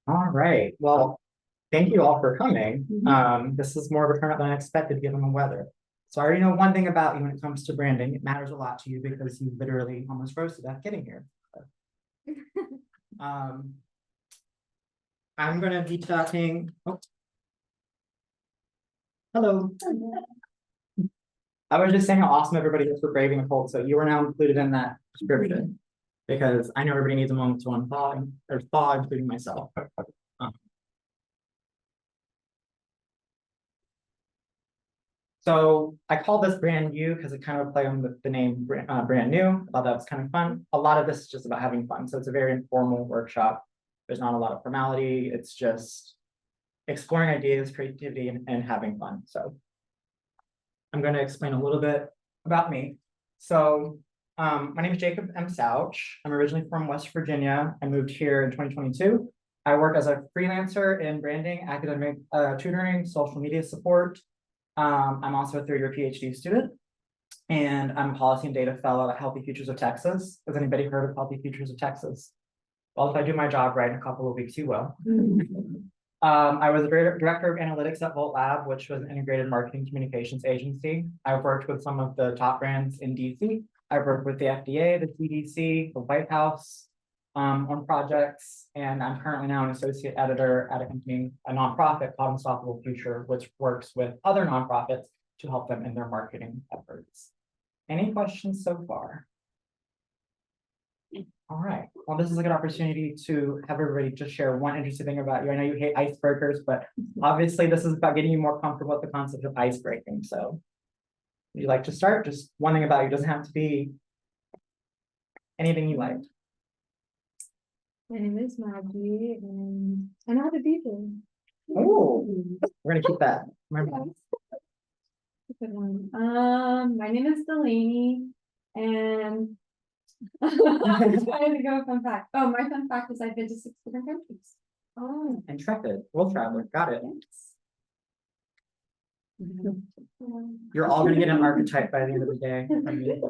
All right. Well, thank you all for coming. This is more of a turnout than I expected given the weather. So I already know one thing about you when it comes to branding. It matters a lot to you because you literally almost roasted that getting here. Um, I'm going to be talking. Oh, hello. I was just saying how awesome everybody is for braving the cold. So you are now included in that description because I know everybody needs a moment to unthaw or thaw, including myself. Um, So I call this brand new because it kind of play on the name brand new. I thought that was kind of fun. A lot of this is just about having fun. So it's a very informal workshop. There's not a lot of formality. It's just exploring ideas, creativity, and having fun. So I'm going to explain a little bit about me. So my name is Jacob M. Souch. I'm originally from West Virginia. I moved here in 2022. I work as a freelancer in branding, academic tutoring, social media support. I'm also a third-year PhD student, and I'm a policy and data fellow at Healthy Futures of Texas. Has anybody heard of Healthy Futures of Texas? Well, if I do my job right in a couple of weeks, you will. I was the director of analytics at Volt Lab, which was an integrated marketing communications agency. I've worked with some of the top brands in DC. I've worked with the FDA, the CDC, the White House on projects, and I'm currently now an associate editor at a company, a nonprofit called Unstoppable Future, which works with other nonprofits to help them in their marketing efforts. Any questions so far? All right. Well, this is a good opportunity to have everybody just share one interesting thing about you. I know you hate icebreakers, but obviously this is about getting you more comfortable with the concept of ice breaking. So would you like to start? Just one thing about you. It doesn't have to be anything you like. My name is Maggie, and I know how to DJ. Oh, we're gonna keep that. Remember. Good one. My name is Delaney, and I'm trying to go fun fact. Oh, my fun fact is I've been to 6 different countries. Oh, intrepid, world traveler. Got it. You're all gonna get an archetype by the end of the day. My name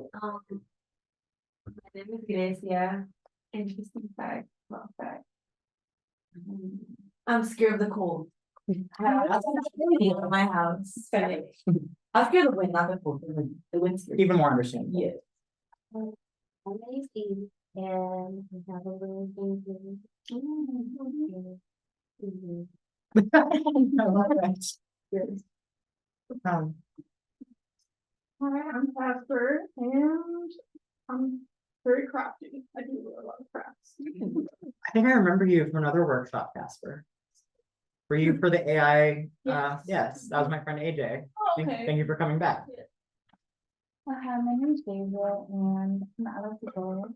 is Gracia. Interesting fact. Well, fact. I'm scared of the cold. That's in my house. I'm scared of the wind, not the cold. The wind's even more understandable. Yeah. My name is Eve, and I have a little baby. I love that. Yes. Um, Hi, I'm Casper, and I'm very crafty. I do a lot of crafts. I think I remember you from another workshop, Casper. Were you for the AI? Yes, that was my friend AJ. Oh, okay. Thank you for coming back. Hi, my name is Gabriel, and I'm out of the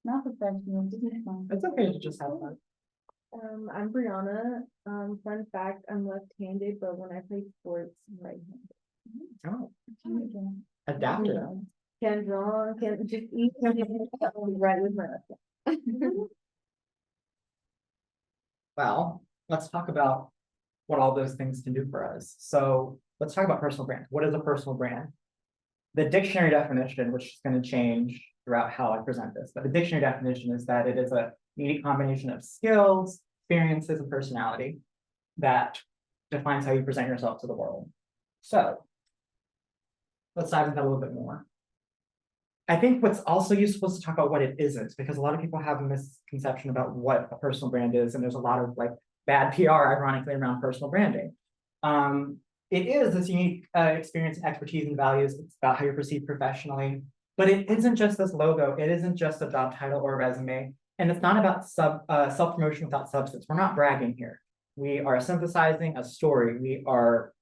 not professional, just fun. It's okay to just have fun. I'm Brianna. Fun fact, I'm left-handed, but when I play sports, I'm right-handed. Oh, adaptive. Can draw, can just eat, right with my left. Well, let's talk about what all those things can do for us. So let's talk about personal brand. What is a personal brand? The dictionary definition, which is going to change throughout how I present this, but the dictionary definition is that it is a unique combination of skills, experiences, and personality that defines how you present yourself to the world. So let's dive into that a little bit more. I think what's also useful is to talk about what it isn't, because a lot of people have a misconception about what a personal brand is, and there's a lot of like bad PR, ironically, around personal branding. It is this unique experience, expertise, and values. It's about how you're perceived professionally, but it isn't just this logo. It isn't just a job title or a resume, and it's not about self-promotion without substance. We're not bragging here. We are synthesizing a story. We are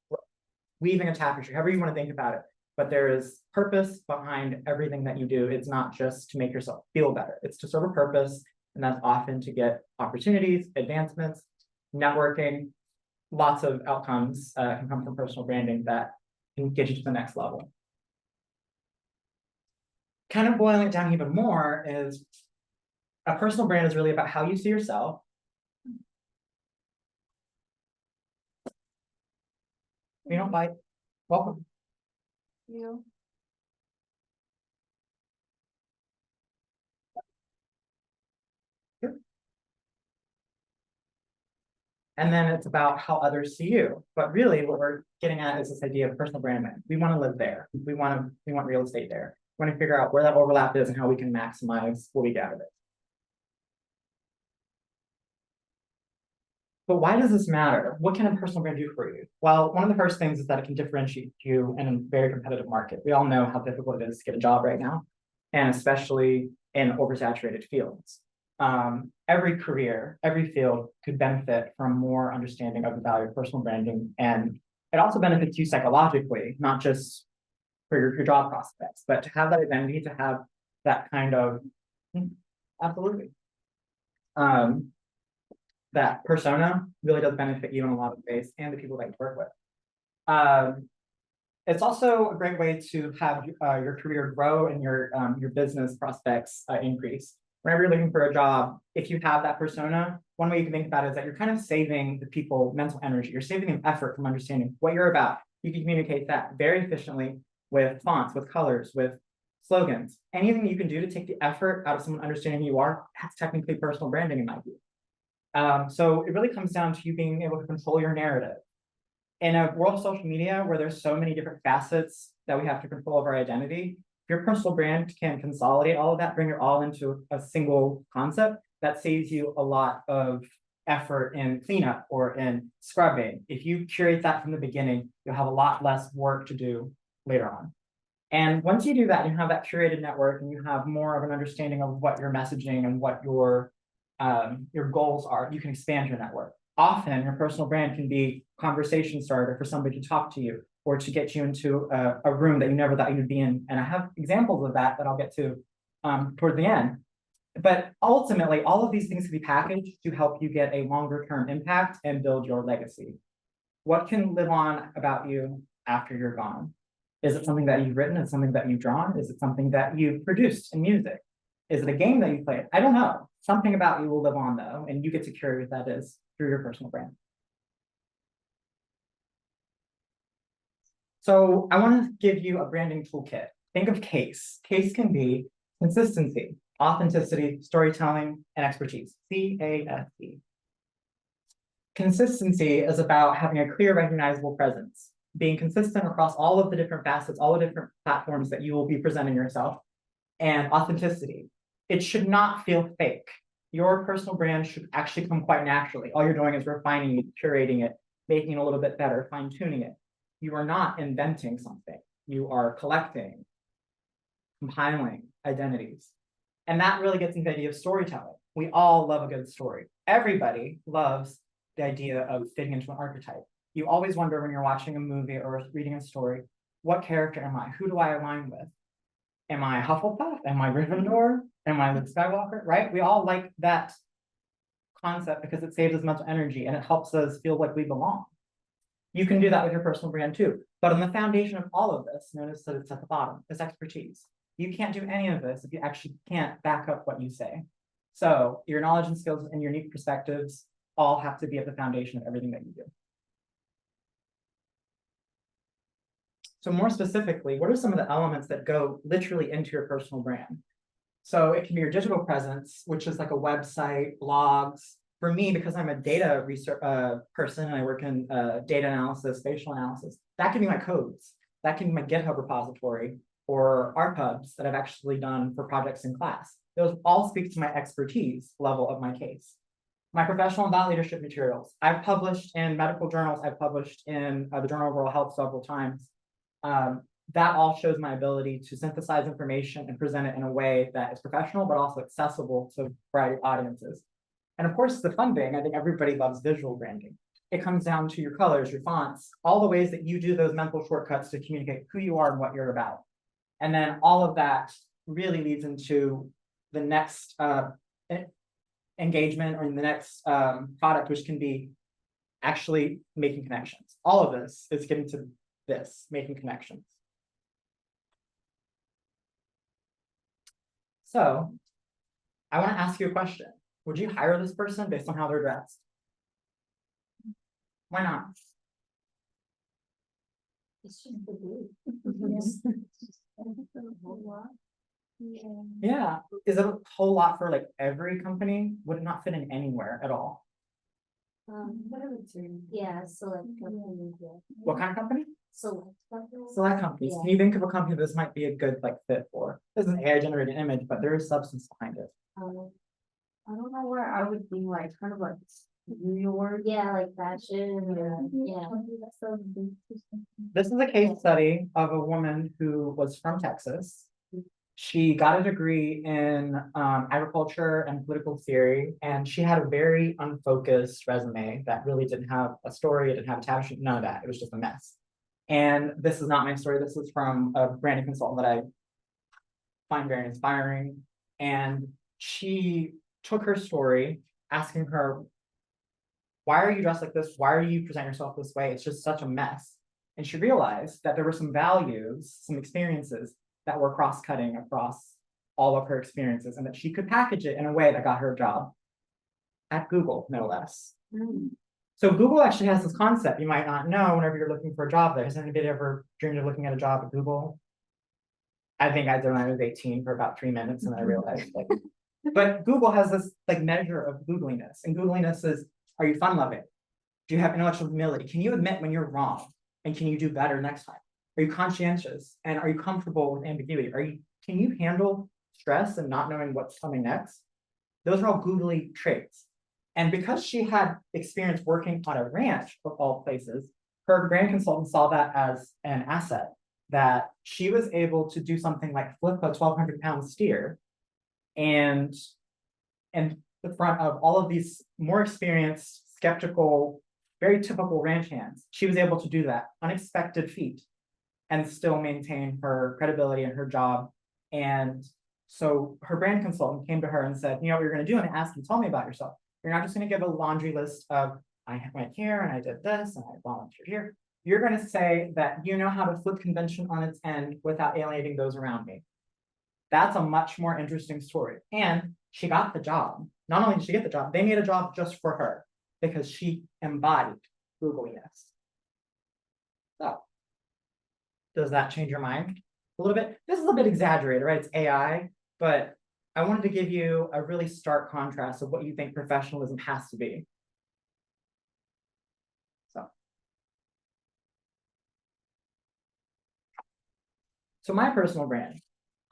weaving a tapestry, however you want to think about it. But there is purpose behind everything that you do. It's not just to make yourself feel better. It's to serve a purpose, and that's often to get opportunities, advancements, networking. Lots of outcomes can come from personal branding that can get you to the next level. Kind of boiling it down even more is a personal brand is really about how you see yourself. You don't bite. Welcome. You. And then it's about how others see you. But really what we're getting at is this idea of personal branding. We want to live there. We want real estate there. We want to figure out where that overlap is and how we can maximize what we get out of it. But why does this matter? What can a personal brand do for you? Well, one of the first things is that it can differentiate you in a very competitive market. We all know how difficult it is to get a job right now, and especially in oversaturated fields. Every career, every field could benefit from more understanding of the value of personal branding. And it also benefits you psychologically, not just for your job prospects, but to have that identity, to have that kind of, absolutely. That persona really does benefit you in a lot of ways and the people that you work with. It's also a great way to have your career grow and your business prospects increase. Whenever you're looking for a job, if you have that persona, one way you can think about it is that you're kind of saving the people mental energy. You're saving them effort from understanding what you're about. You can communicate that very efficiently with fonts, with colors, with slogans. Anything you can do to take the effort out of someone understanding who you are, that's technically personal branding in my view. So it really comes down to you being able to control your narrative. In a world of social media where there's so many different facets that we have to control of our identity, if your personal brand can consolidate all of that, bring it all into a single concept, that saves you a lot of effort in cleanup or in scrubbing. If you curate that from the beginning, you'll have a lot less work to do later on. And once you do that, you have that curated network and you have more of an understanding of what your messaging and what your goals are, you can expand your network. Often your personal brand can be a conversation starter for somebody to talk to you or to get you into a room that you never thought you'd be in. And I have examples of that I'll get to toward the end. But ultimately, all of these things can be packaged to help you get a longer term impact and build your legacy. What can live on about you after you're gone? Is it something that you've written? Is it something that you've drawn? Is it something that you've produced in music? Is it a game that you played? I don't know. Something about you will live on though, and you get to curate what that is through your personal brand. So I want to give you a branding toolkit. Think of CASE. CASE can be consistency, authenticity, storytelling, and expertise. CASE. Consistency is about having a clear, recognizable presence, being consistent across all of the different facets, all the different platforms that you will be presenting yourself, and authenticity. It should not feel fake. Your personal brand should actually come quite naturally. All you're doing is refining it, curating it, making it a little bit better, fine-tuning it. You are not inventing something. You are collecting, compiling identities. And that really gets into the idea of storytelling. We all love a good story. Everybody loves the idea of fitting into an archetype. You always wonder when you're watching a movie or reading a story, what character am I? Who do I align with? Am I Hufflepuff? Am I Gryffindor? Am I Luke Skywalker? Right? We all like that concept because it saves us mental energy and it helps us feel like we belong. You can do that with your personal brand too. But on the foundation of all of this, notice that it's at the bottom, is expertise. You can't do any of this if you actually can't back up what you say. So your knowledge and skills and your unique perspectives all have to be at the foundation of everything that you do. So more specifically, what are some of the elements that go literally into your personal brand? So it can be your digital presence, which is like a website, blogs. For me, because I'm a data research person and I work in data analysis, spatial analysis, that can be my codes. That can be my GitHub repository or RPubs that I've actually done for projects in class. Those all speak to my expertise level of my case. My professional and thought leadership materials. I've published in medical journals. I've published in the Journal of World Health several times. That all shows my ability to synthesize information and present it in a way that is professional, but also accessible to a variety of audiences. And of course, the funding, I think everybody loves visual branding. It comes down to your colors, your fonts, all the ways that you do those mental shortcuts to communicate who you are and what you're about. And then all of that really leads into the next engagement or the next product, which can be actually making connections. All of this is getting to this, making connections. So I want to ask you a question. Would you hire this person based on how they're dressed? Why not? It's just the blue. Yeah. Is it a whole lot for like every company? Would it not fit in anywhere at all? What are the two? Yeah, select company, yeah. What kind of company? Select company. Select companies. Can you think of a company this might be a good like fit for? This is an AI generated image, but there is substance behind it. I don't know where I would be like, kind of like New York. Yeah, like fashion, or, yeah. This is a case study of a woman who was from Texas. She got a degree in agriculture and political theory, and she had a very unfocused resume that really didn't have a story, it didn't have a tab sheet, none of that. It was just a mess. And this is not my story. This is from a branding consultant that I find very inspiring. And she took her story, asking her, why are you dressed like this? Why are you presenting yourself this way? It's just such a mess. And she realized that there were some values, some experiences that were cross-cutting across all of her experiences, and that she could package it in a way that got her a job at Google, no less. So Google actually has this concept you might not know whenever you're looking for a job there. Has anybody ever dreamed of looking at a job at Google? I think I did when I was 18 for about 3 minutes, and I realized like, but Google has this like measure of Googliness, and Googliness is, are you fun-loving? Do you have intellectual humility? Can you admit when you're wrong? And can you do better next time? Are you conscientious? And are you comfortable with ambiguity? Can you handle stress and not knowing what's coming next? Those are all googly traits. And because she had experience working on a ranch of all places, her brand consultant saw that as an asset, that she was able to do something like flip a 1,200-pound steer and the front of all of these more experienced, skeptical, very typical ranch hands. She was able to do that unexpected feat and still maintain her credibility in her job. And so her brand consultant came to her and said, you know what you're going to do? And asked you, tell me about yourself. You're not just going to give a laundry list of, I went here and I did this and I volunteered here. You're going to say that you know how to flip convention on its end without alienating those around me. That's a much more interesting story. And she got the job. Not only did she get the job, they made a job just for her because she embodied Googliness. So, does that change your mind a little bit? This is a bit exaggerated, right? It's AI, but I wanted to give you a really stark contrast of what you think professionalism has to be. So my personal brand,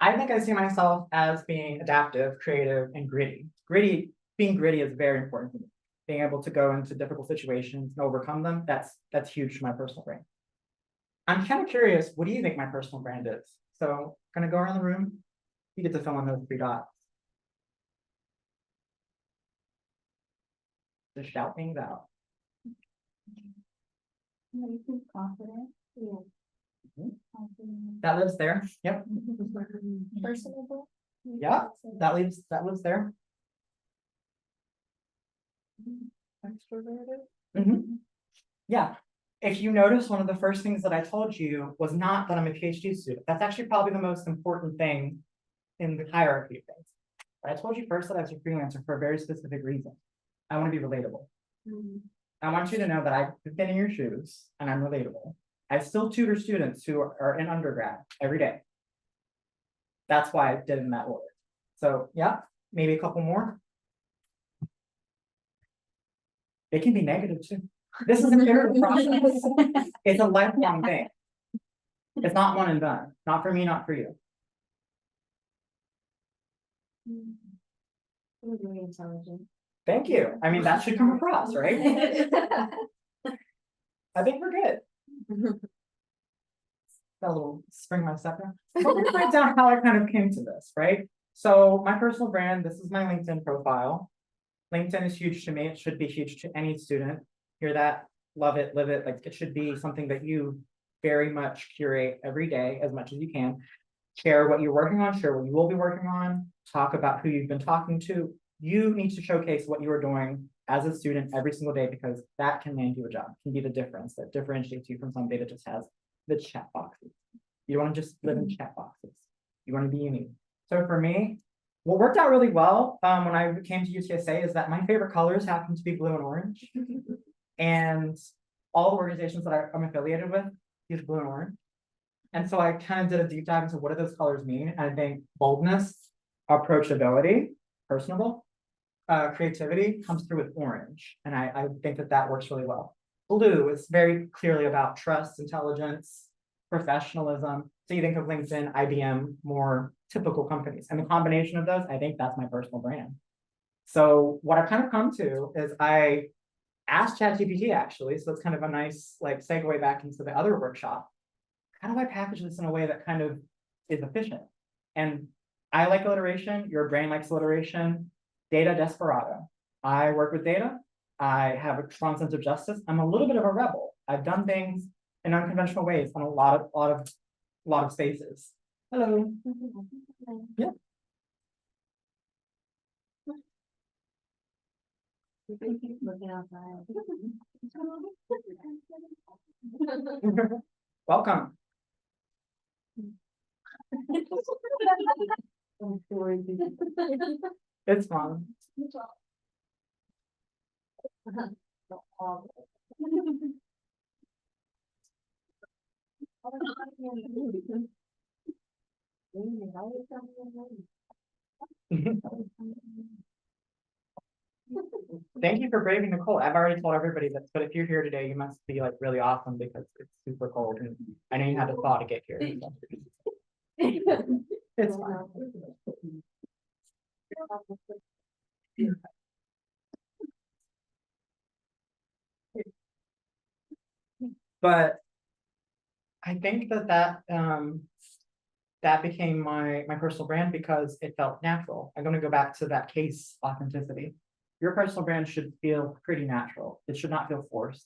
I think I see myself as being adaptive, creative, and gritty. Being gritty is very important to me. Being able to go into difficult situations and overcome them, that's huge to my personal brand. I'm kind of curious, what do you think my personal brand is? So gonna go around the room. You get to fill in those 3 dots. Just shout things out. Confident. Yeah. That lives there. Yep. Personable. Yeah, that lives there. Extroverted. Yeah. If you notice, one of the first things that I told you was not that I'm a PhD student. That's actually probably the most important thing in the hierarchy of things. But I told you first that I was a freelancer for a very specific reason. I want to be relatable. I want you to know that I've been in your shoes and I'm relatable. I still tutor students who are in undergrad every day. That's why I did it in that order. So yeah, maybe a couple more. It can be negative too. This is an iterative process. It's a lifelong thing. It's not one and done. Not for me, not for you. You're very intelligent. Thank you. I mean, that should come across, right? I think we're good. Got a little spring my step now. Let me break down how I kind of came to this, right? So my personal brand, this is my LinkedIn profile. LinkedIn is huge to me. It should be huge to any student. Hear that? Love it, live it. Like it should be something that you very much curate every day as much as you can. Share what you're working on, share what you will be working on, talk about who you've been talking to. You need to showcase what you are doing as a student every single day, because that can land you a job, can be the difference that differentiates you from somebody that just has the chat boxes. You don't want to just live in chat boxes. You want to be unique. So for me, what worked out really well when I came to UTSA is that my favorite colors happen to be blue and orange. And all the organizations that I'm affiliated with use blue and orange. And so I kind of did a deep dive into what do those colors mean. And I think boldness, approachability, personable, creativity comes through with orange, and I think that that works really well. Blue is very clearly about trust, intelligence, professionalism. So you think of LinkedIn, IBM, more typical companies, and the combination of those, I think that's my personal brand. So what I've kind of come to is I asked ChatGPT actually, so it's kind of a nice like segue back into the other workshop. How do I package this in a way that kind of is efficient? And I like alliteration, your brain likes alliteration, data desperado. I work with data, I have a strong sense of justice, I'm a little bit of a rebel. I've done things in unconventional ways on a lot of spaces. Hello. Yeah. Looking outside. Welcome. It's fun. Thank you for braving the cold. I've already told everybody that, but if you're here today, you must be like really awesome because it's super cold and I know you had to thaw to get here. So. It's fine. But I think that became my personal brand because it felt natural. I'm going to go back to that case authenticity. Your personal brand should feel pretty natural. It should not feel forced.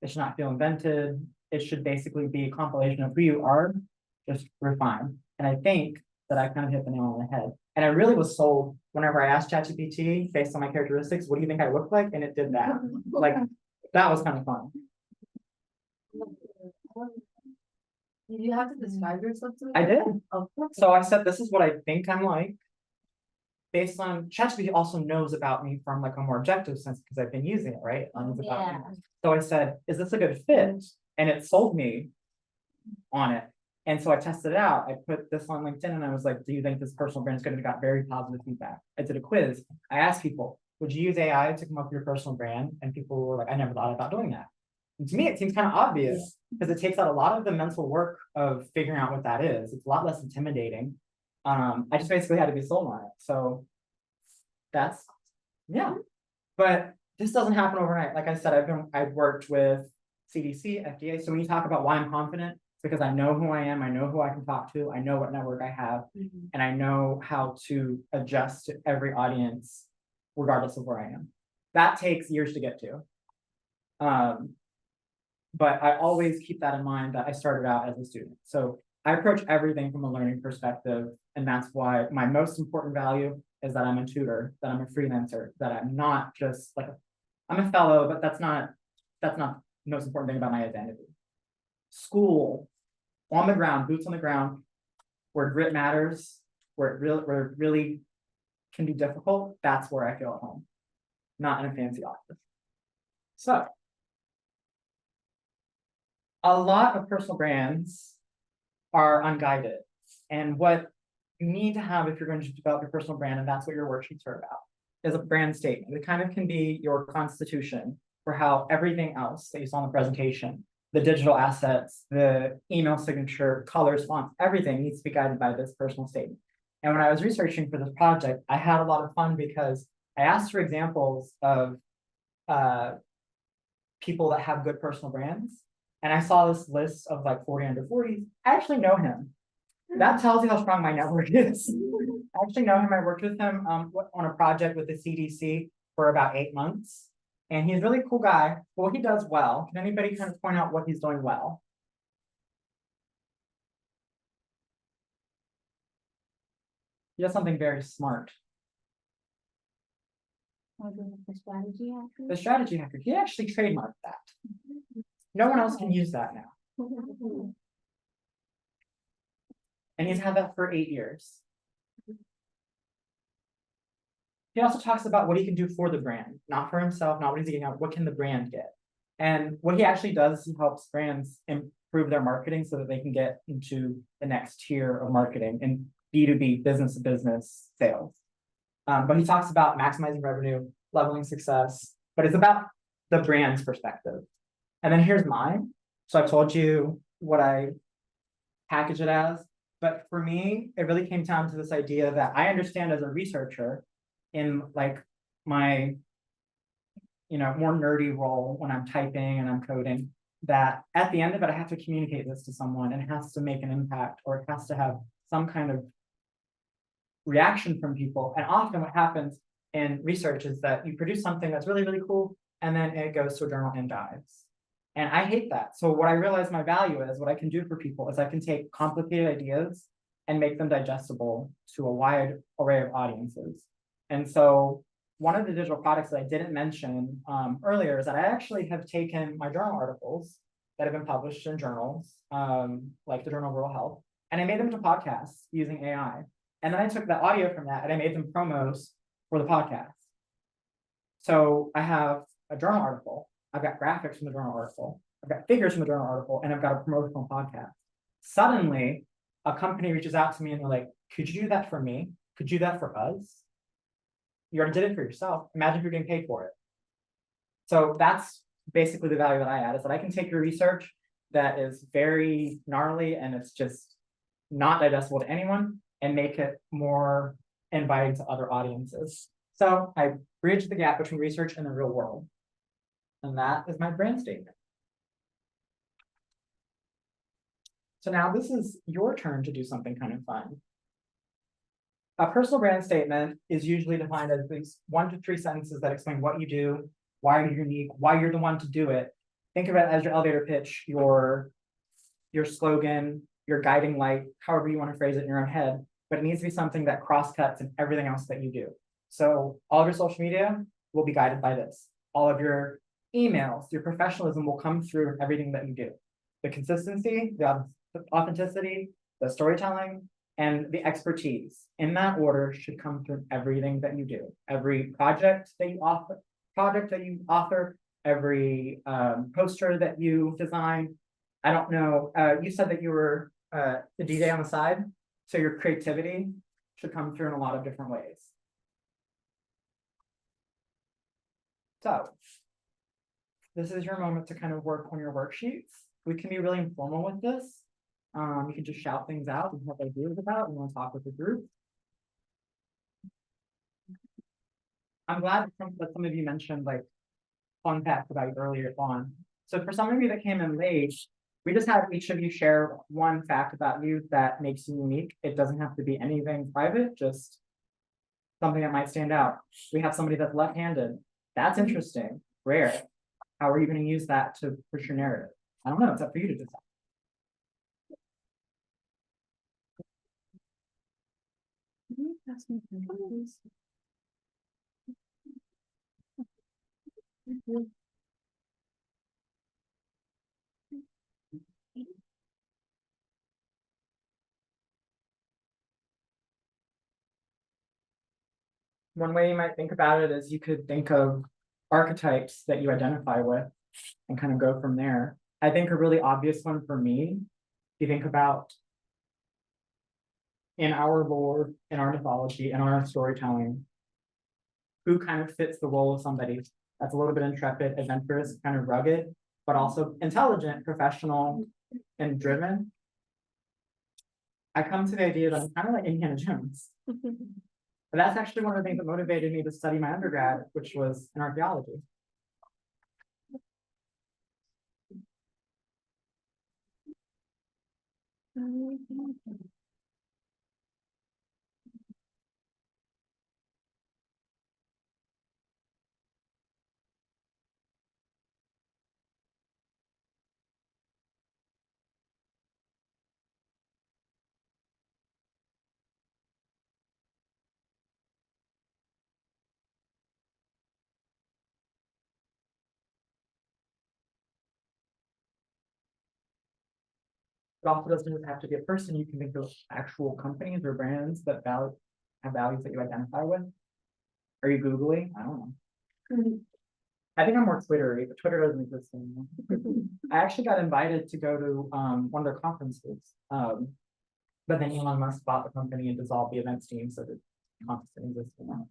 It should not feel invented. It should basically be a compilation of who you are, just refined. And I think that I kind of hit the nail on the head. And I really was sold whenever I asked ChatGPT based on my characteristics, what do you think I look like? And it did that. Like, that was kind of fun. Did you have to describe yourself to me? I did. Oh, So I said, this is what I think I'm like. Based on ChatGPT also knows about me from like a more objective sense because I've been using it, right? It knows about me. yeah. So I said, is this a good fit? And it sold me on it. And so I tested it out. I put this on LinkedIn and I was like, do you think this personal brand is good? And got very positive feedback. I did a quiz. I asked people, would you use AI to come up with your personal brand? And people were like, I never thought about doing that. And to me, it seems kind of obvious because it takes out a lot of the mental work of figuring out what that is. It's a lot less intimidating. I just basically had to be sold on it. So that's, yeah. But this doesn't happen overnight. Like I said, I've worked with CDC, FDA. So when you talk about why I'm confident, it's because I know who I am, I know who I can talk to, I know what network I have, and I know how to adjust to every audience, regardless of where I am. That takes years to get to. But I always keep that in mind that I started out as a student. So I approach everything from a learning perspective. And that's why my most important value is that I'm a tutor, that I'm a freelancer, that I'm not just like, I'm a fellow, but that's not the most important thing about my identity. School, on the ground, boots on the ground, where grit matters, where it really can be difficult, that's where I feel at home, not in a fancy office. So, a lot of personal brands are unguided. And what you need to have if you're going to develop your personal brand, and that's what your worksheets are about, is a brand statement. It kind of can be your constitution for how everything else that you saw in the presentation, the digital assets, the email signature, colors, fonts, everything needs to be guided by this personal statement. And when I was researching for this project, I had a lot of fun because I asked for examples of people that have good personal brands. And I saw this list of like 40 under 40. I actually know him. That tells you how strong my network is. I actually know him. I worked with him on a project with the CDC for about 8 months. And he's a really cool guy. Well, he does well. Can anybody kind of point out what he's doing well? He does something very smart. The strategy after? The strategy hacker. He actually trademarked that. No one else can use that now. And he's had that for 8 years. He also talks about what he can do for the brand, not for himself, not what he's getting out, what can the brand get? And what he actually does, he helps brands improve their marketing so that they can get into the next tier of marketing and B2B, business to business sales. But he talks about maximizing revenue, leveling success, but it's about the brand's perspective. And then here's mine. So I've told you what I package it as, but for me, it really came down to this idea that I understand as a researcher in like my, more nerdy role when I'm typing and I'm coding, that at the end of it, I have to communicate this to someone and it has to make an impact or it has to have some kind of reaction from people. And often what happens in research is that you produce something that's really, really cool, and then it goes to a journal and dies. And I hate that. So what I realize my value is, what I can do for people is I can take complicated ideas and make them digestible to a wide array of audiences. And so one of the digital products that I didn't mention earlier is that I actually have taken my journal articles that have been published in journals, like the Journal of Rural Health, and I made them into podcasts using AI. And then I took the audio from that and I made them promos for the podcast. So I have a journal article, I've got graphics from the journal article, I've got figures from the journal article, and I've got a promotional podcast. Suddenly, a company reaches out to me and they're like, could you do that for me? Could you do that for us? You already did it for yourself. Imagine if you're getting paid for it. So that's basically the value that I add, is that I can take your research that is very gnarly and it's just not digestible to anyone and make it more inviting to other audiences. So I bridge the gap between research and the real world. And that is my brand statement. So now this is your turn to do something kind of fun. A personal brand statement is usually defined as at least 1 to 3 sentences that explain what you do, why you're unique, why you're the one to do it. Think of it as your elevator pitch, your slogan, your guiding light, however you want to phrase it in your own head, but it needs to be something that cross-cuts in everything else that you do. So all of your social media will be guided by this. All of your emails, your professionalism will come through in everything that you do. The consistency, the authenticity, the storytelling, and the expertise in that order should come through everything that you do. Every project that you author, every poster that you design. I don't know, you said that you were the DJ on the side, so your creativity should come through in a lot of different ways. So this is your moment to kind of work on your worksheets. We can be really informal with this. You can just shout things out and have ideas about, and want to talk with the group. I'm glad that some of you mentioned like fun facts about you earlier on. So for some of you that came in late, we just had each of you share one fact about you that makes you unique. It doesn't have to be anything private, just something that might stand out. We have somebody that's left-handed. That's interesting, rare. How are you going to use that to push your narrative? I don't know, it's up for you to decide. One way you might think about it is you could think of archetypes that you identify with and kind of go from there. I think a really obvious one for me, if you think about in our lore, in our mythology, in our storytelling, who kind of fits the role of somebody that's a little bit intrepid, adventurous, kind of rugged, but also intelligent, professional, and driven. I come to the idea that I'm kind of like Indiana Jones. But that's actually one of the things that motivated me to study my undergrad, which was in archaeology. It also doesn't just have to be a person. You can think of actual companies or brands that have values that you identify with. Are you Googly? I don't know. I think I'm more Twittery, but Twitter doesn't exist anymore. I actually got invited to go to one of their conferences. But then Elon Musk bought the company and dissolved the events team, so constant existence.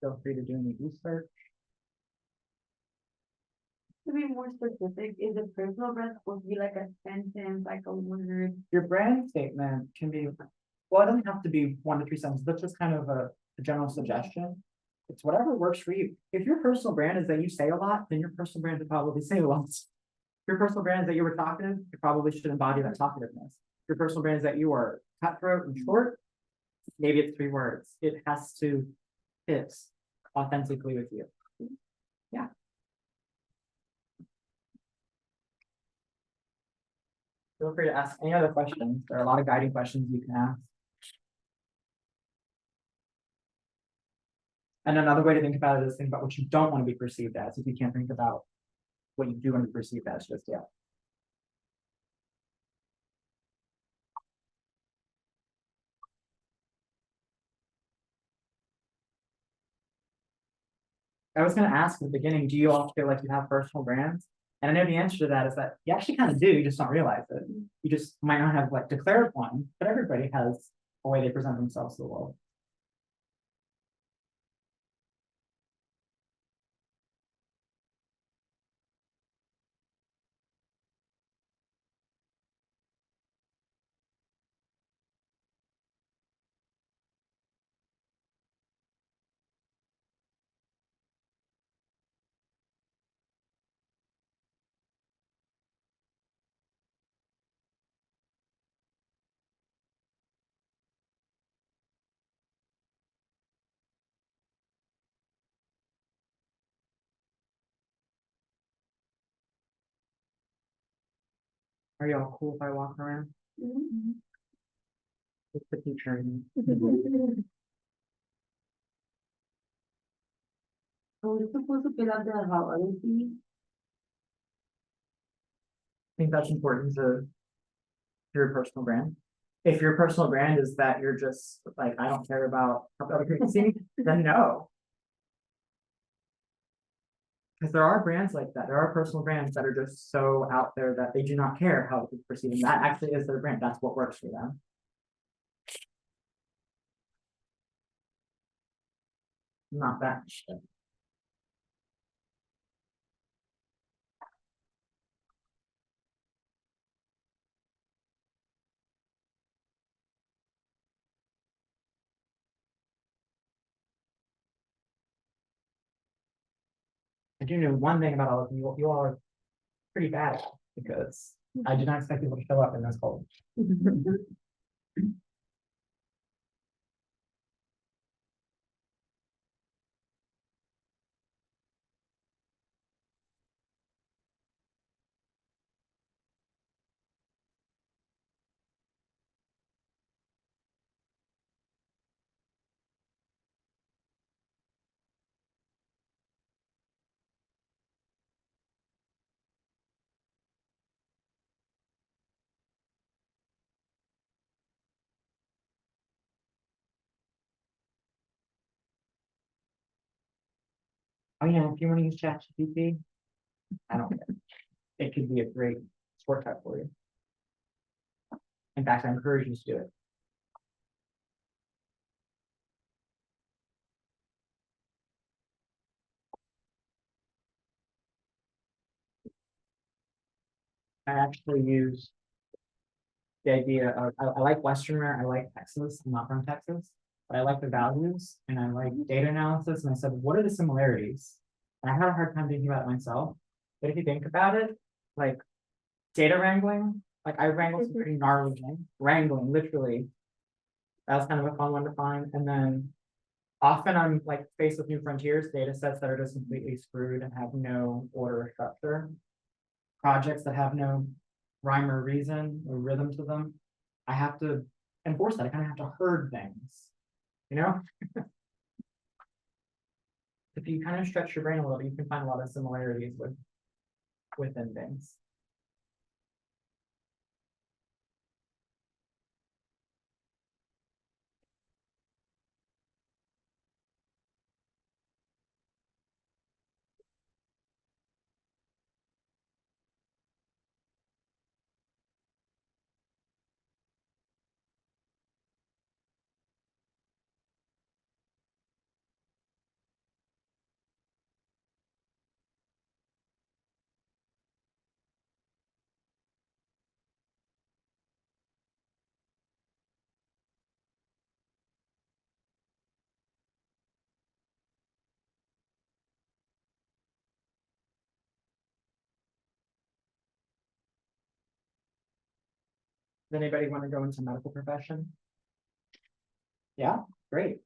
Feel free to do any research. To be more specific, is a personal brand supposed to be like a sentence, like a word? Your brand statement can be, well, it doesn't have to be 1 to 3 sentences, that's just kind of a general suggestion. It's whatever works for you. If your personal brand is that you say a lot, then your personal brand should probably say a lot. If your personal brand is that you were talkative, you probably should embody that talkativeness. If your personal brand is that you are cutthroat and short, maybe it's 3 words. It has to fit authentically with you. Yeah. Feel free to ask any other questions. There are a lot of guiding questions you can ask. And another way to think about it is think about what you don't want to be perceived as, if you can't think about what you do want to be perceived as just yet. I was gonna ask at the beginning, do you all feel like you have personal brands? And I know the answer to that is that you actually kind of do, you just don't realize it. You just might not have like declared one, but everybody has a way they present themselves to the world. Are y'all cool if I walk around? It's the future. So it's supposed to fill out the how other things. I think that's important to your personal brand. If your personal brand is that you're just like, I don't care about how other people see me, then no. Because there are brands like that. There are personal brands that are just so out there that they do not care how people perceive them. That actually is their brand. That's what works for them. Not that shit. I do know one thing about all of you. You all are pretty bad because I did not expect people to show up in this cold. Oh yeah, if you want to use ChatGPT, I don't care. It could be a great shortcut for you. In fact, I encourage you to do it. I actually use the idea of, I like Westerner, I like Texas, I'm not from Texas, but I like the values and I like data analysis. And I said, what are the similarities? And I had a hard time thinking about it myself. But if you think about it, like data wrangling, like I wrangled some pretty gnarly things, wrangling, literally. That was kind of a fun one to find. And then often I'm like faced with new frontiers, data sets that are just completely screwed and have no order or structure. Projects that have no rhyme or reason or rhythm to them. I have to enforce that. I kind of have to herd things. you know? If you kind of stretch your brain a little, you can find a lot of similarities within things. Does anybody want to go into medical profession? Yeah, great.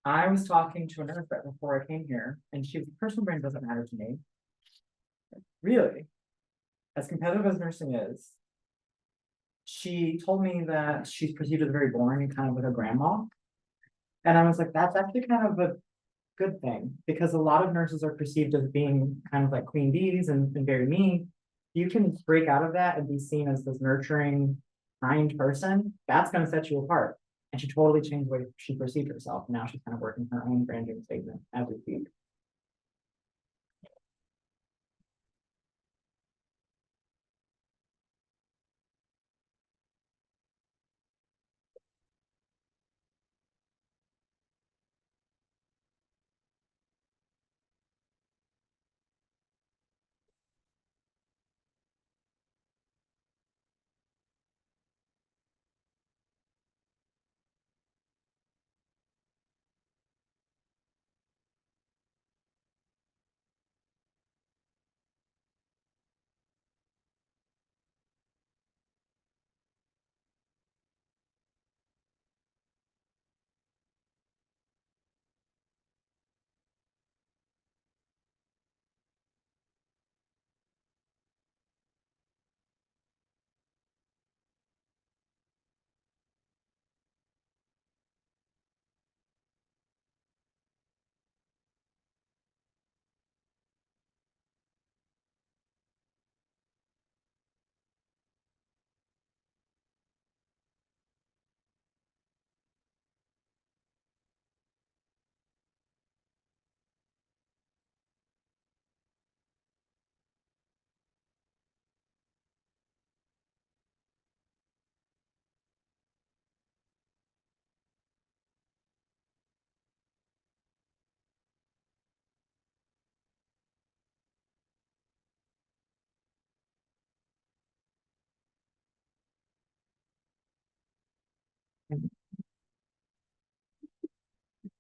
I was talking to a nurse right before I came here, and she was, personal brand doesn't matter to me. Really, as competitive as nursing is, she told me that she's perceived as very boring and kind of like a grandma. And I was like, that's actually kind of a good thing, because a lot of nurses are perceived as being kind of like queen bees and very mean. You can break out of that and be seen as this nurturing, kind person, that's gonna set you apart. And she totally changed the way she perceived herself. Now she's kind of working her own branding statement as we speak.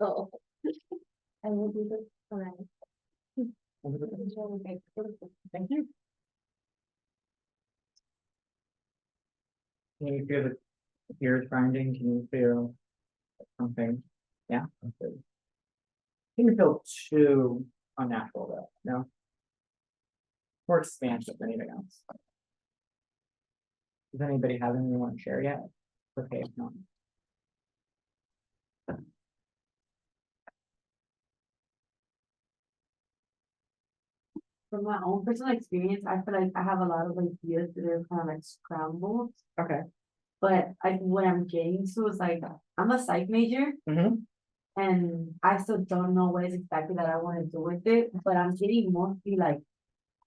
Oh. I will do this tonight. Thank you. Can you feel the gears grinding? Can you feel something? Yeah. Okay. Can you feel too unnatural though? No. Or expansive than anything else. Does anybody have anything they want to share yet? Okay, if not. From my own personal experience, I feel like I have a lot of ideas that are kind of like scrambled. Okay. But what I'm getting to is like, I'm a psych major. Mm-hmm. And I still don't know what is exactly that I want to do with it, but I'm getting mostly like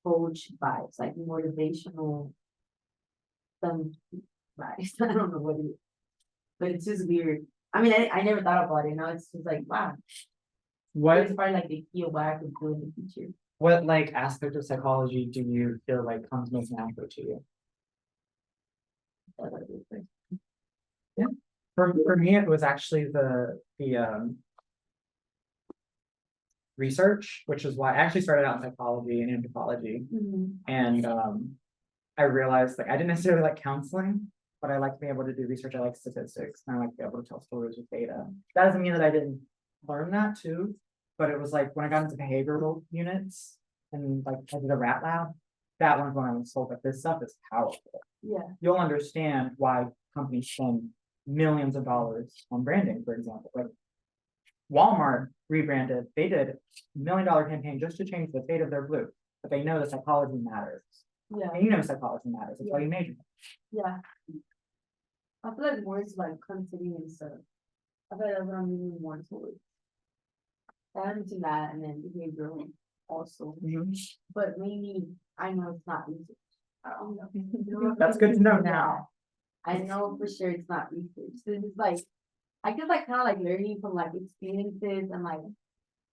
coach vibes, like motivational some vibes. I don't know what it is, but it's just weird. I mean, I never thought about it. Now it's just like, wow, What it's probably like the key of what I could do in the future. what like aspect of psychology do you feel like comes most natural to you? Yeah. For me, it was actually the research, which is why I actually started out in psychology and anthropology. And I realized like I didn't necessarily like counseling, but I like being able to do research. I like statistics and I like to be able to tell stories with data. That doesn't mean that I didn't learn that too, but it was like when I got into behavioral units and like I did a rat lab, that one's when I was told that this stuff is powerful. Yeah. You'll understand why companies spend millions of dollars on branding, for example. Like Walmart rebranded, they did $1 million campaign just to change the fate of their blue, but they know that psychology matters. Yeah, And you know psychology matters, that's why you majored. yeah. I feel like words like country and stuff. I feel like that's what I'm leaning more towards. That into that and then behavioral also, but maybe I know it's not research. I don't know. That's good to know now. I know for sure it's not research. So it's like, I guess like kind of like learning from like experiences and like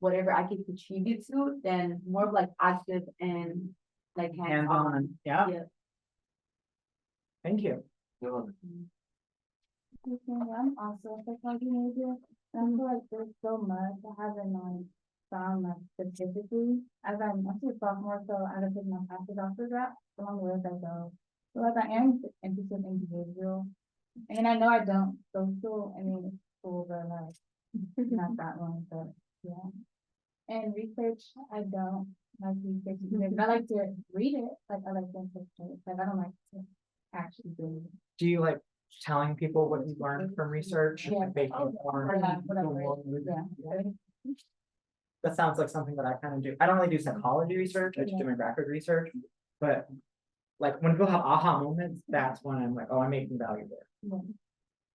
whatever I can contribute to, then more of like active and like hands-on. Hands-on, yeah, Yeah. thank you. I'm also a psychology major, and I feel like there's so much I haven't like found like specifically, as I'm actually a sophomore, so I don't take my passive doctor route along the way as I go. So like I am interested in behavioral, and I know I don't social, I mean, it's cool, but like, not that one, but yeah. And research, I don't like research, because I like to read it, like I like to research, like I don't like to actually do it. Do you like telling people what you learned from research? Yeah. Like making it more- Yeah, whatever, yeah. That sounds like something that I kind of do. I don't really do psychology research, I just do demographic research, but like when people have aha moments, that's when I'm like, oh, I'm making value there. Yeah.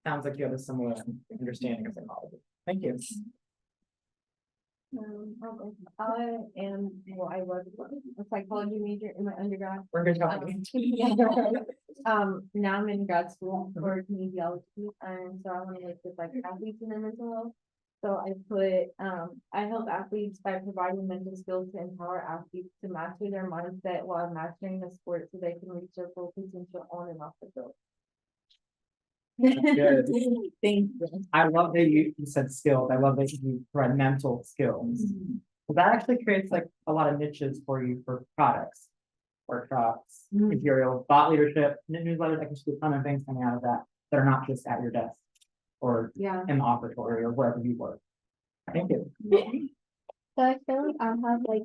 Sounds like you have a similar understanding of psychology. Thank you. Okay. I am, well, I was a psychology major in my undergrad. We're good talking. Yeah. Now I'm in grad school for kinesiology, and so I want to work with like athletes in their mental health. So I put, I help athletes by providing mental skills to empower athletes to master their mindset while mastering the sport so they can reach their full potential on and off the field. Good. Thank you. I love that you said skills. I love that you provide mental skills. Well, that actually creates like a lot of niches for you for products, workshops, materials, thought leadership, newsletters. I can see a ton of things coming out of that that are not just at your desk or Yeah. in the office or wherever you work. Thank you. So I feel like I have like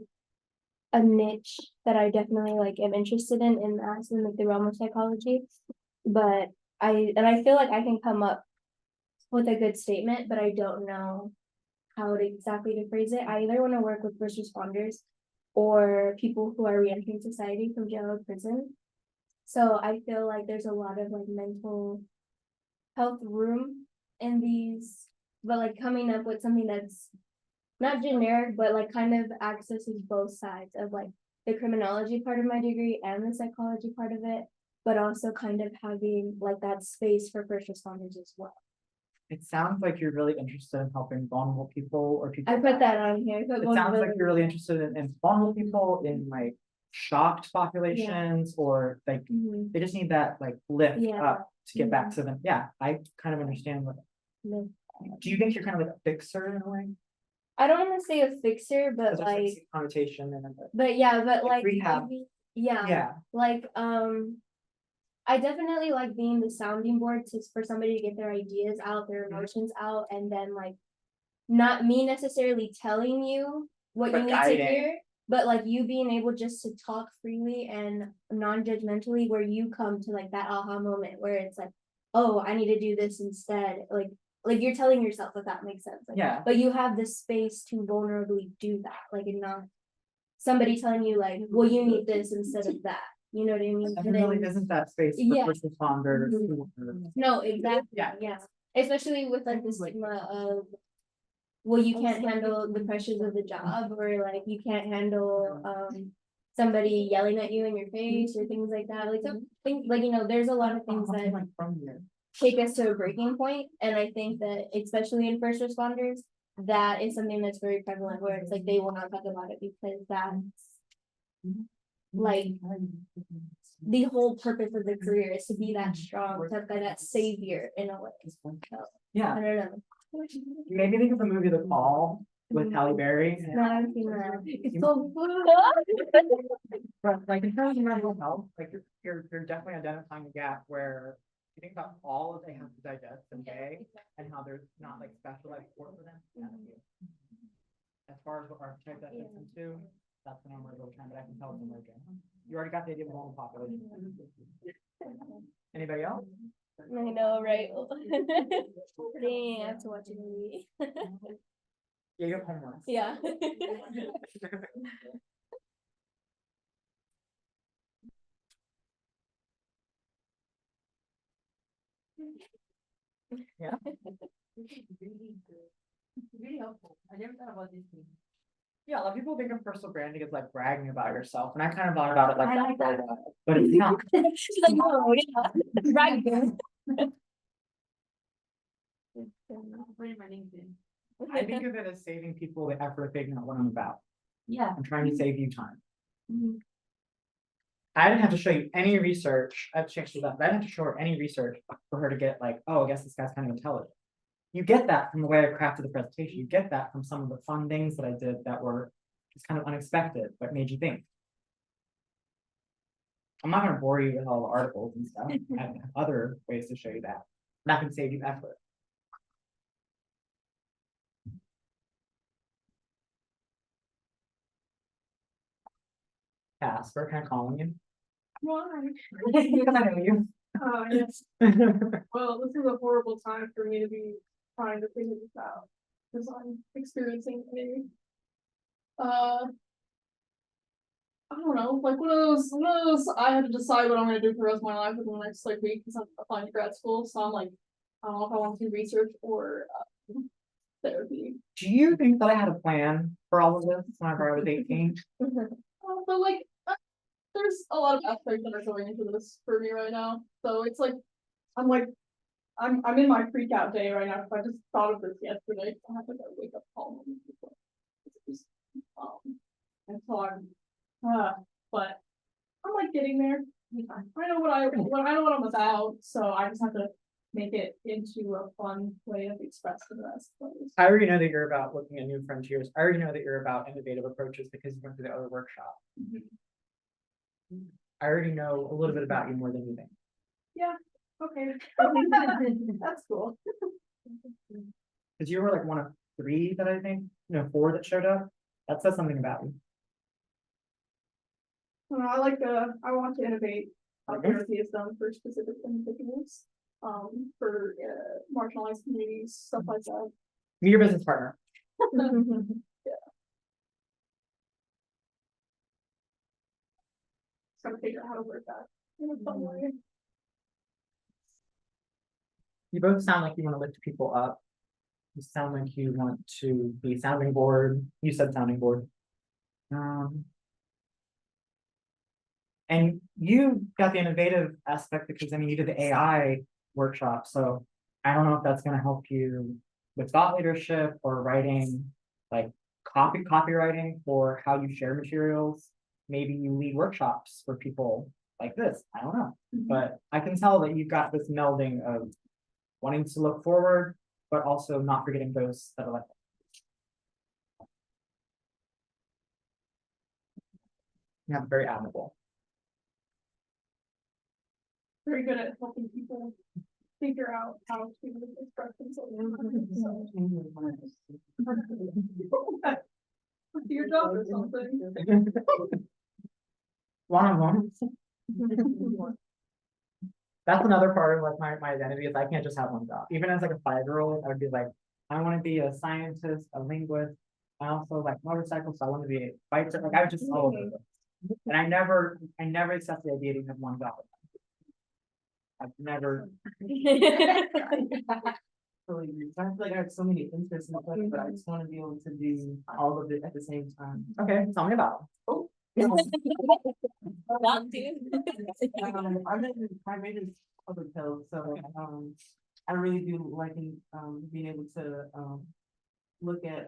a niche that I definitely like am interested in that, in like the realm of psychology. But I feel like I can come up with a good statement, but I don't know how to exactly to phrase it. I either want to work with first responders or people who are reentering society from jail or prison. So I feel like there's a lot of like mental health room in these, but like coming up with something that's not generic, but like kind of accesses both sides of like the criminology part of my degree and the psychology part of it, but also kind of having like that space for first responders as well. It sounds like you're really interested in helping vulnerable people or people. I put that on here. It sounds like you're really interested in vulnerable people, in like shocked populations, or like Mhm. they just need that like lift Yeah. up to get back to them. Yeah, I kind of understand what. Yeah. Do you think you're kind of like a fixer in a way? I don't want to say a fixer, but Because there's like, like connotation and but yeah, but like like, rehab. maybe- yeah, Yeah, like, I definitely like being the sounding board for somebody to get their ideas out, their emotions out, and then like, not me necessarily telling you what you But need guiding. to hear, but like you being able just to talk freely and non-judgmentally, where you come to like that aha moment where it's like, oh, I need to do this instead, like you're telling yourself, if that makes sense. Like, yeah. but you have the space to vulnerably do that, like, and not somebody telling you like, well, you need this instead of that. You know what I mean? And And there really then- isn't that space for Yeah. first responders. Mhm. who are- No, exactly, Yeah. yeah, especially with like the stigma of, well, you can't handle the pressures of the job, or like you can't handle somebody yelling at you in your face or things like that, like some things, like, you know, there's a lot of things I'm that like from here. take us to a breaking point, and I think that especially in first responders, that is something that's very prevalent, where it's like they will not talk about it because that's like the whole purpose of the career is to be that strong, to be that savior in a way. So, Yeah, I don't know. maybe think of the movie The Call with Halle Berry. No, I haven't seen that. It's so But like in terms of mental health, like you're definitely identifying a gap where you think about all that they have to digest in a day and how there's not like specialized support for them. As far as what archetype that fits into, that's the number we're trying, but I can tell it's emerging. You already got the idea of the whole population. Anybody else? I know, right? Dang, I have to watch a movie. Yeah, you have homework. Yeah. Yeah. Really helpful. I never thought about this thing. Yeah, a lot of people think of personal branding as like bragging about yourself, and I kind of thought about it like I that like for a that. while, but it's not. She's like, oh, yeah, right. Put in my LinkedIn. I think of it as saving people the effort of figuring out what I'm about. Yeah. I'm trying to save you time. Mhm. I didn't have to show you any research. I've changed that. I didn't have to show her any research for her to get like, oh, I guess this guy's kind of intelligent. You get that from the way I crafted the presentation. You get that from some of the fun things that I did that were just kind of unexpected, but made you think. I'm not gonna bore you with all the articles and stuff. I have other ways to show you that. That can save you effort. Casper, can I call you? Why? Because I know you. Yes, well, this is a horrible time for me to be trying to figure this out, because I'm experiencing I don't know, like one of those, I have to decide what I'm gonna do for the rest of my life within the next like week, because I'm applying to grad school, so I'm like, I don't know if I want to do research or, therapy. Do you think that I had a plan for all of this whenever I was 18? But like, there's a lot of aspects that are going into this for me right now, so it's like, I'm like, I'm in my freak out day right now, because I just thought of this yesterday, I have to go wake up call. And so but I'm like getting there. I know I know what I'm about, so I just have to make it into a fun way of expressing the rest. I already know that you're about looking at new frontiers. I already know that you're about innovative approaches because you went through the other workshop. I already know a little bit about you more than you think. Yeah, okay. That's cool. Because you were like one of 3 that I think, 4 that showed up. That says something about you. I want to innovate how therapy is done for specific individuals, for marginalized communities, stuff like that. Be your business partner. Gotta figure out how to work that in a fun way. You both sound like you want to lift people up. You sound like you want to be sounding board. You said sounding board. And you got the innovative aspect because I mean you did the AI workshop, so I don't know if that's going to help you with thought leadership or writing, like copywriting for how you share materials. Maybe you lead workshops for people like this. I don't know, but I can tell that you've got this melding of wanting to look forward, but also not forgetting those that are like. Yeah, very admirable. Very good at helping people figure out how to express themselves. Do your job or something. One of them. That's another part of like my identity is I can't just have one job. Even as like a 5-year-old, I would be like, I want to be a scientist, a linguist. I also like motorcycles, so I want to be a biker. Like I would just all over the place. And I never accept the idea that you have one job. I've never. Totally agree. I feel like I have so many interests in life, but I just want to be able to do all of it at the same time. Okay, tell me about it. Not too. My major is public health, so I really do like being able to look at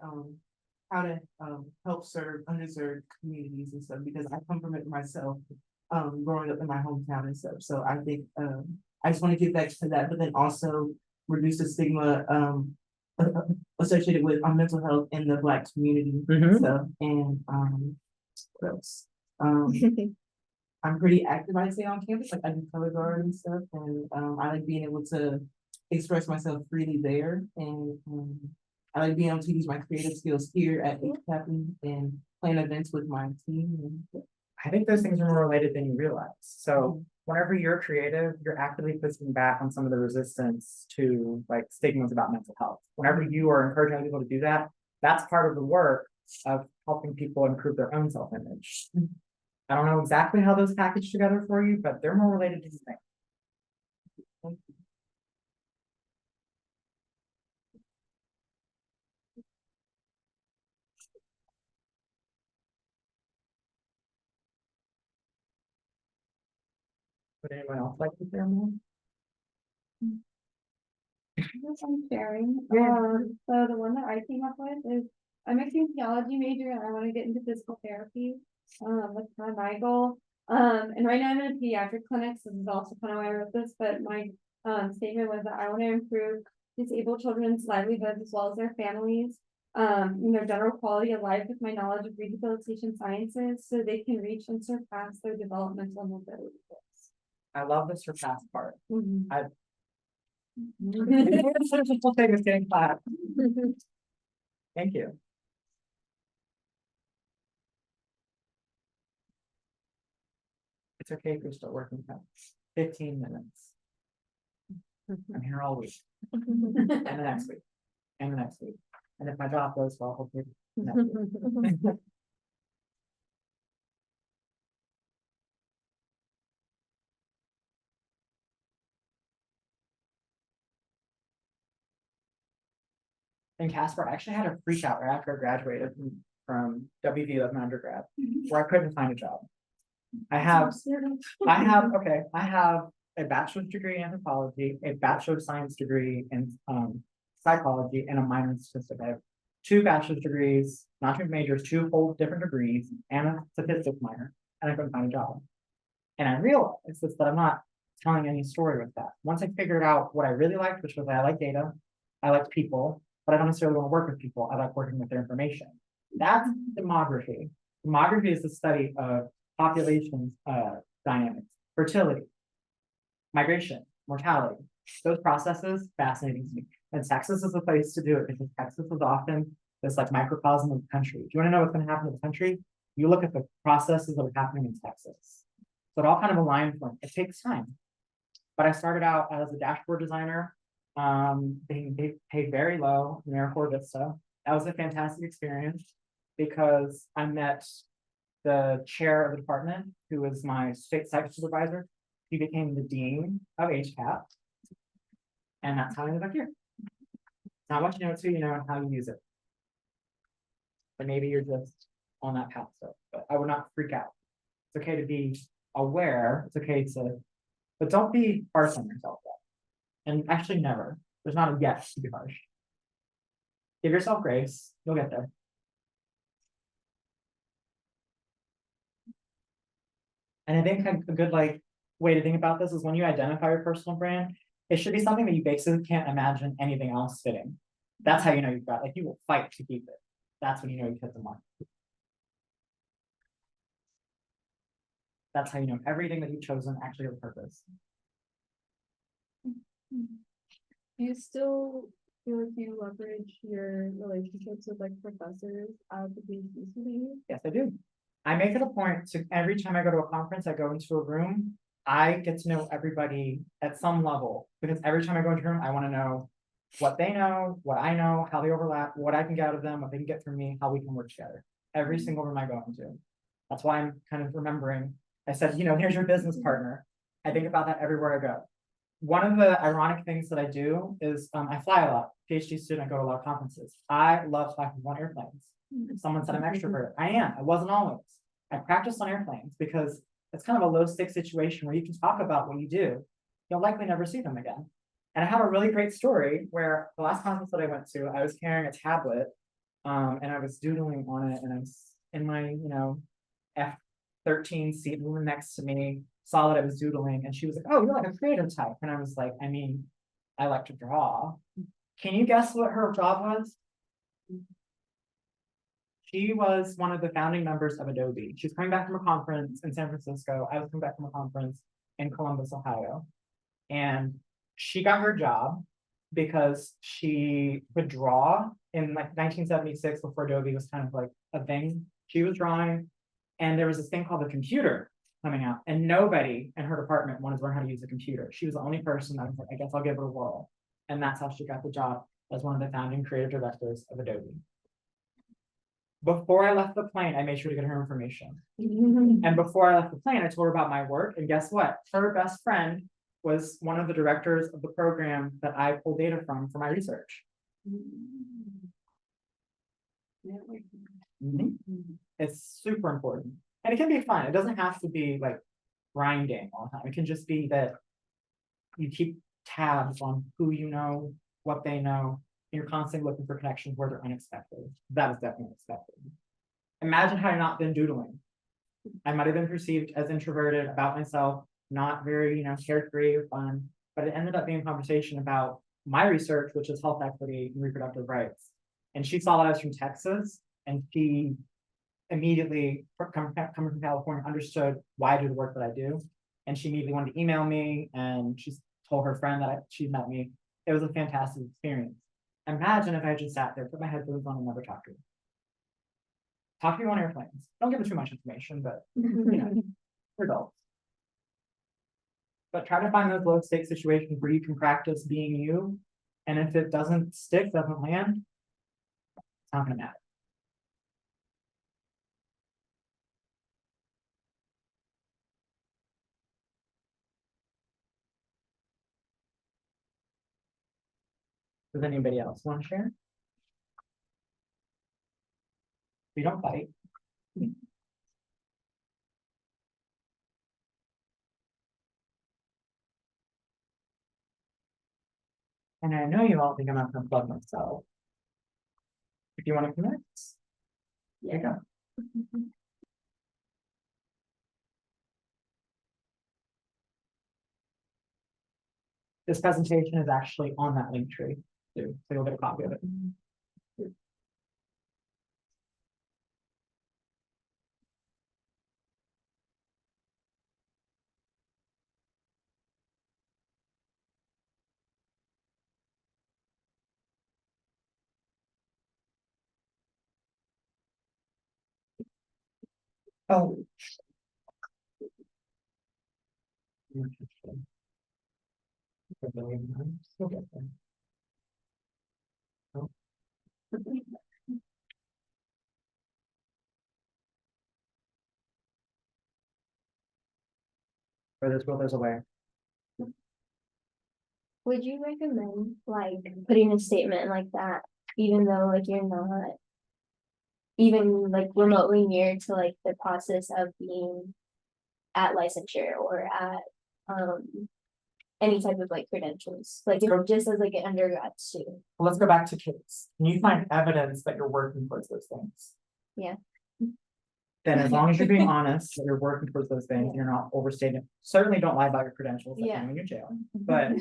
how to help serve underserved communities and stuff because I come from it myself, growing up in my hometown and stuff. So I think I just want to give back to that, but then also reduce the stigma associated with mental health in the Black community and stuff. And what else? I'm pretty active, I'd say, on campus. Like I do color guard and stuff, and I like being able to express myself freely there. And I like being able to use my creative skills here at HCAP and plan events with my team. And, I think those things are more related than you realize. So whenever you're creative, you're actively pushing back on some of the resistance to like stigmas about mental health. Whenever you are encouraging other people to do that, That's part of the work of helping people improve their own self-image. I don't know exactly how those package together for you, but they're more related to the thing. Would anyone else like to share more? Yes, I'm sharing. Yeah. So the one that I came up with is, I'm a kinesiology major and I want to get into physical therapy. That's kind of my goal. And right now I'm in a pediatric clinic, so this is also kind of why I wrote this, but my statement was that I want to improve disabled children's livelihoods as well as their families. Their general quality of life with my knowledge of rehabilitation sciences, so they can reach and surpass their developmental mobility goals. I love the surpass part. Mhm. We'll take this getting clap. Thank you. It's okay if you're still working for 15 minutes. I'm here all week, and the next week, and the next week. And if my job goes well, hopefully. next week. In Casper, I actually had a freak out right after I graduated from WV as an undergrad, where I couldn't find a job. I have a bachelor's degree in anthropology, a bachelor of science degree in psychology, and a minor in statistics. I have 2 bachelor's degrees, not 2 majors, 2 whole different degrees, and a statistics minor, and I couldn't find a job. And I realized this, that I'm not telling any story with that. Once I figured out what I really liked, which was I like data, I liked people, but I don't necessarily want to work with people. I like working with their information. That's demography. Demography is the study of population dynamics, fertility, migration, mortality. Those processes fascinating to me. And Texas is the place to do it because Texas is often this like microcosm of the country. Do you want to know what's going to happen in the country? You look at the processes that are happening in Texas. So it all kind of aligns for me. It takes time. But I started out as a dashboard designer, being paid very low in Airport Vista. That was a fantastic experience because I met the chair of the department, who was my state site supervisor. He became the dean of HCAP. And that's how I ended up here. Not what you know to, you know how you use it. But maybe you're just on that path. So, but I would not freak out. It's okay to be aware. It's okay to, but don't be harsh on yourself. And actually never. There's not a yes to be harsh. Give yourself grace. You'll get there. And I think a good like way to think about this is when you identify your personal brand, it should be something that you basically can't imagine anything else fitting. That's how you know you've got, like, you will fight to keep it. That's when you know you've hit the mark. That's how you know everything that you've chosen actually has a purpose. Do you still feel like you leverage your relationships with like professors at the PhD student? Yes, I do. I make it a point to every time I go to a conference, I go into a room, I get to know everybody at some level, because every time I go into a room, I want to know what they know, what I know, how they overlap, what I can get out of them, what they can get from me, how we can work together. Every single room I go into. That's why I'm kind of remembering. I said, you know, here's your business partner. I think about that everywhere I go. One of the ironic things that I do is I fly a lot. PhD student, I go to a lot of conferences. I love talking on airplanes. Someone said I'm extrovert. I am. I wasn't always. I practice on airplanes because it's kind of a low stakes situation where you can talk about what you do. You'll likely never see them again. And I have a really great story where the last conference that I went to, I was carrying a tablet and I was doodling on it, and I was in my, you know, F13 seat, the woman next to me saw that I was doodling, and she was like, "Oh, you're like a creative type." And I was like, "I mean, I like to draw." Can you guess what her job was? She was one of the founding members of Adobe. She was coming back from a conference in San Francisco. I was coming back from a conference in Columbus, Ohio. And she got her job because she would draw in like 1976, before Adobe was kind of like a thing. She was drawing, and there was this thing called the computer coming out, and nobody in her department wanted to learn how to use a computer. She was the only person that was like, I guess I'll give it a whirl. And that's how she got the job as one of the founding creative directors of Adobe. Before I left the plane, I made sure to get her information. And before I left the plane, I told her about my work, and guess what? Her best friend was one of the directors of the program that I pulled data from for my research. Mhm. It's super important. And it can be fun. It doesn't have to be like grinding all the time. It can just be that you keep tabs on who you know, what they know, and you're constantly looking for connections where they're unexpected. That was definitely expected. Imagine had I not been doodling. I might have been perceived as introverted about myself, not very, carefree or fun, but it ended up being a conversation about my research, which is health equity and reproductive rights. And she saw that I was from Texas, and she immediately, coming from California, understood why I do the work that I do. And she immediately wanted to email me, and she told her friend that she met me. It was a fantastic experience. Imagine if I just sat there, put my headphones on, and never talked to her. Talk to me on airplanes. Don't give them too much information, but we're adults. But try to find those low stake situations where you can practice being you. And if it doesn't stick, doesn't land, it's not gonna matter. Does anybody else want to share? We don't fight. And I know you all think I'm not gonna plug myself. If you want to connect, there you go. This presentation is actually on that link tree too, so you'll get a copy of it. Oh. Still get there. Oh. For this world, there's a way. Would you recommend like putting a statement like that, even though like you're not even like remotely near to like the process of being at licensure or at any type of like credentials, like just as like an undergrad student? Well, let's go back to kids. Can you find evidence that you're working towards those things? Yeah. Then as long as you're being honest, that you're working towards those things, you're not overstating. Certainly don't lie about your credentials, like Yeah. when you're in jail. But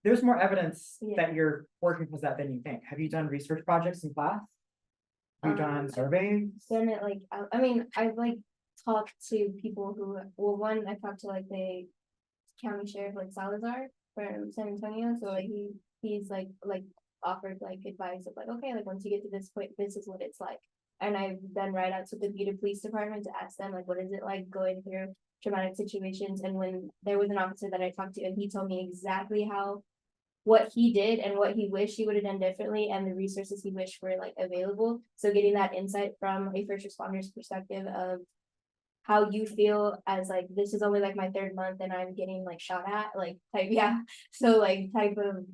there's more evidence Yeah. that you're working towards that than you think. Have you done research projects in class? Have you done surveys? Then it like I mean I've like talked to people who, well, one I talked to like the county sheriff like Salazar from San Antonio, so like he's like offered like advice of like, okay, like once you get to this point, this is what it's like. And I've done write-outs with the Buda Police Department to ask them like, what is it like going through traumatic situations? And when there was an officer that I talked to, and he told me exactly what he did and what he wished he would have done differently, and the resources he wished were like available. So getting that insight from a first responder's perspective of how you feel as like, this is only like my 3rd month and I'm getting like shot at, like type, yeah. So like type of,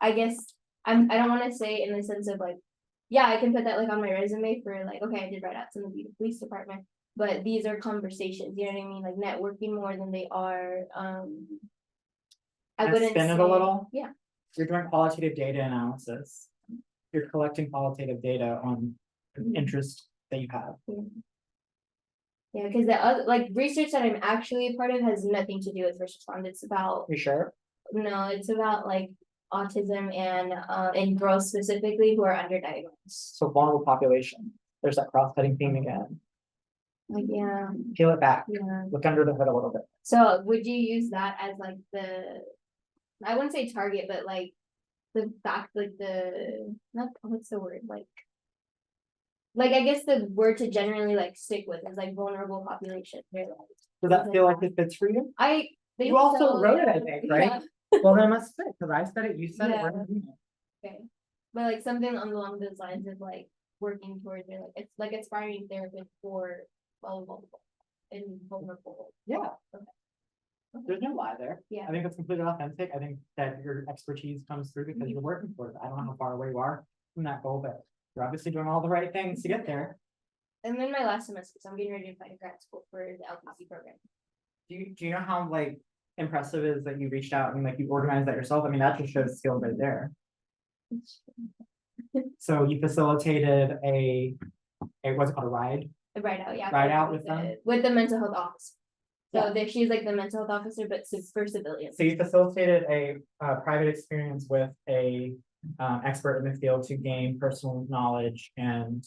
I guess I don't want to say in the sense of like, yeah, I can put that like on my resume for like, okay, I did write out some of the police department, but these are conversations, you know what I mean? Like networking more than they are, I And wouldn't spin it say, a little. yeah. You're doing qualitative data analysis. You're collecting qualitative data on interest that you have. Yeah, because the other like research that I'm actually a part of has nothing to do with first responders. It's about, You sure? no, it's about like autism and girls specifically who are underdiagnosed. So vulnerable population. There's that cross-cutting theme again. Like, yeah, Peel it back. yeah. Look under the hood a little bit. So would you use that as like I wouldn't say target, but like the fact, like not, what's the word? Like I guess the word to generally like stick with is like vulnerable population. Does that feel like it fits for you? I think You also so, wrote it, I yeah. think, right? Yeah. Well, then it must fit, because I said it, you said it. Yeah. we're in agreement. Okay, but like something along those lines of like, working towards it, like it's like aspiring therapist for vulnerable and vulnerable. Yeah. Okay. There's no lie there. Yeah. I think that's completely authentic. I think that your expertise comes through because you're working towards it. I don't know how far away you are from that goal, but you're obviously doing all the right things to get there. And then my last semester, so I'm getting ready to find a grad school for the LPC program. Do you know how like impressive it is that you reached out and like you organized that yourself? I mean, that just shows skill right there. So you facilitated what's it called, a ride? Ride out, yeah. Ride out with them? With the mental health officer. Yeah. So there, she's like the mental health officer, but for civilians. So you facilitated a private experience with a expert in the field to gain personal knowledge and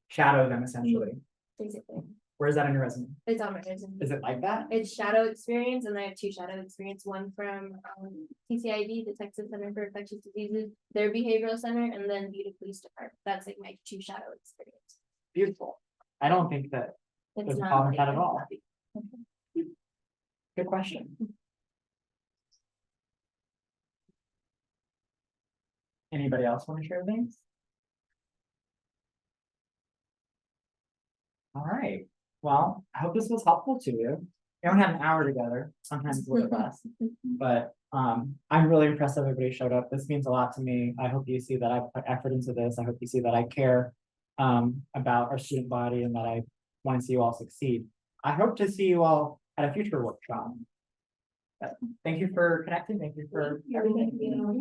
shadow them essentially. Basically, Where is that in your resume? it's on my resume. Is it like that? It's shadow experience, and I have 2 shadow experience, one from TCID, the Texas Center for Infectious Diseases, their behavioral center, and then Butte Police Department. That's like my 2 shadow experience. Beautiful. I don't think that It's there's a not problem with like- that at all. Good question. Anybody else want to share things? All right, well, I hope this was helpful to you. We only had an hour together, sometimes a little bit less, but I'm really impressed that everybody showed up. This means a lot to me. I hope you see that I put effort into this. I hope you see that I care about our student body and that I want to see you all succeed. I hope to see you all at a future workshop. But thank you for connecting. Thank you for everything.